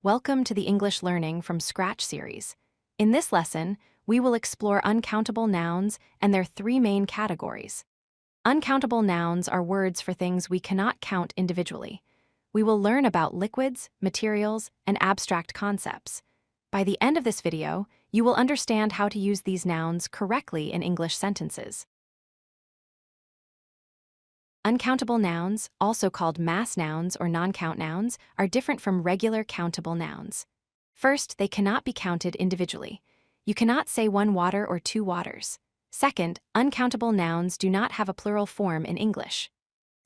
Welcome to the English Learning from Scratch series. In this lesson, we will explore uncountable nouns and their three main categories. Uncountable nouns are words for things we cannot count individually. We will learn about liquids, materials, and abstract concepts. By the end of this video, you will understand how to use these nouns correctly in English sentences. Uncountable nouns, also called mass nouns or non-count nouns, are different from regular countable nouns. First, they cannot be counted individually. You cannot say one water or two waters. Second, uncountable nouns do not have a plural form in English.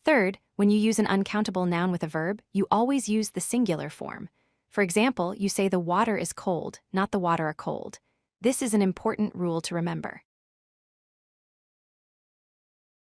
Third, when you use an uncountable noun with a verb, you always use the singular form. For example, you say the water is cold, not the water are cold. This is an important rule to remember.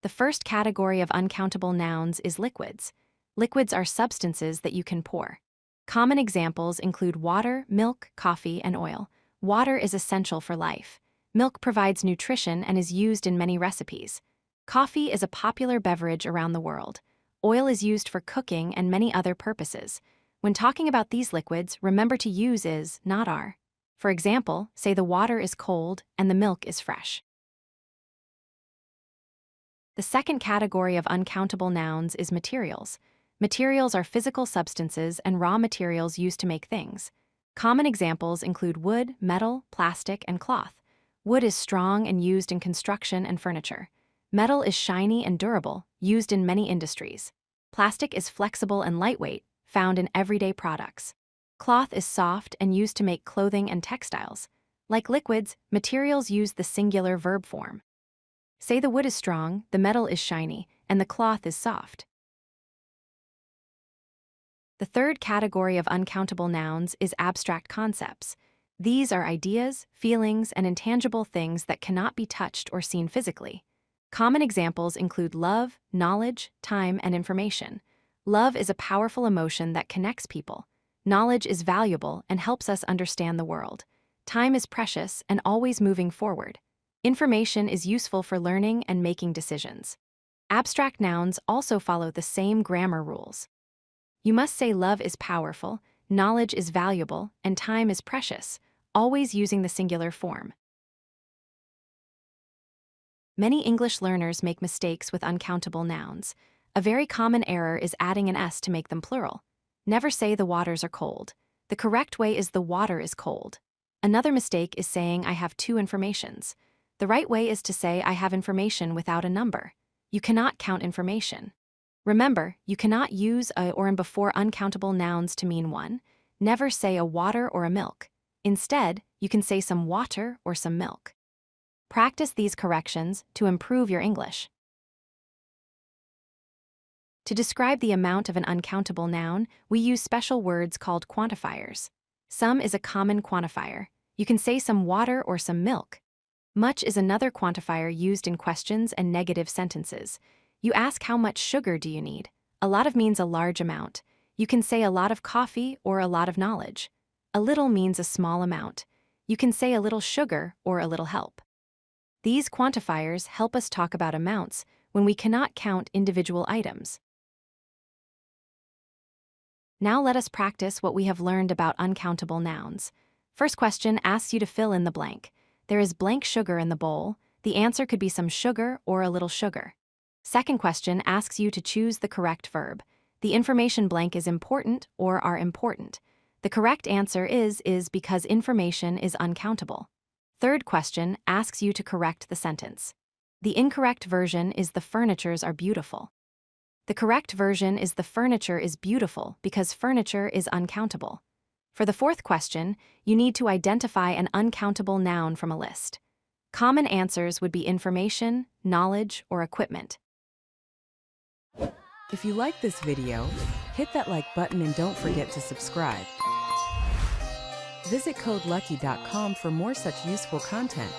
The first category of uncountable nouns is liquids. Liquids are substances that you can pour. Common examples include water, milk, coffee, and oil. Water is essential for life. Milk provides nutrition and is used in many recipes. Coffee is a popular beverage around the world. Oil is used for cooking and many other purposes. When talking about these liquids, remember to use is, not are. For example, say the water is cold and the milk is fresh. The second category of uncountable nouns is materials. Materials are physical substances and raw materials used to make things. Common examples include wood, metal, plastic, and cloth. Wood is strong and used in construction and furniture. Metal is shiny and durable, used in many industries. Plastic is flexible and lightweight, found in everyday products. Cloth is soft and used to make clothing and textiles. Like liquids, materials use the singular verb form. Say the wood is strong, the metal is shiny, and the cloth is soft. The third category of uncountable nouns is abstract concepts. These are ideas, feelings, and intangible things that cannot be touched or seen physically. Common examples include love, knowledge, time, and information. Love is a powerful emotion that connects people. Knowledge is valuable and helps us understand the world. Time is precious and always moving forward. Information is useful for learning and making decisions. Abstract nouns also follow the same grammar rules. You must say love is powerful, knowledge is valuable, and time is precious, always using the singular form. Many English learners make mistakes with uncountable nouns. A very common error is adding an s to make them plural. Never say the waters are cold. The correct way is the water is cold. Another mistake is saying I have two informations. The right way is to say I have information without a number. You cannot count information. Remember, you cannot use a or and before uncountable nouns to mean one. Never say a water or a milk. Instead, you can say some water or some milk. Practice these corrections to improve your English. To describe the amount of an uncountable noun, we use special words called quantifiers. Some is a common quantifier. You can say some water or some milk. Much is another quantifier used in questions and negative sentences. You ask how much sugar do you need? A lot of means a large amount. You can say a lot of coffee or a lot of knowledge. A little means a small amount. You can say a little sugar or a little help. These quantifiers help us talk about amounts when we cannot count individual items. Now let us practice what we have learned about uncountable nouns. First question asks you to fill in the blank. There is blank sugar in the bowl. The answer could be some sugar or a little sugar. Second question asks you to choose the correct verb. The information blank is important or are important. The correct answer is because information is uncountable. Third question asks you to correct the sentence. The incorrect version is the furnitures are beautiful. The correct version is the furniture is beautiful because furniture is uncountable. For the fourth question, you need to identify an uncountable noun from a list. Common answers would be information, knowledge, or equipment. If you like this video, hit that like button and don't forget to subscribe. Visit codelucky.com for more such useful content.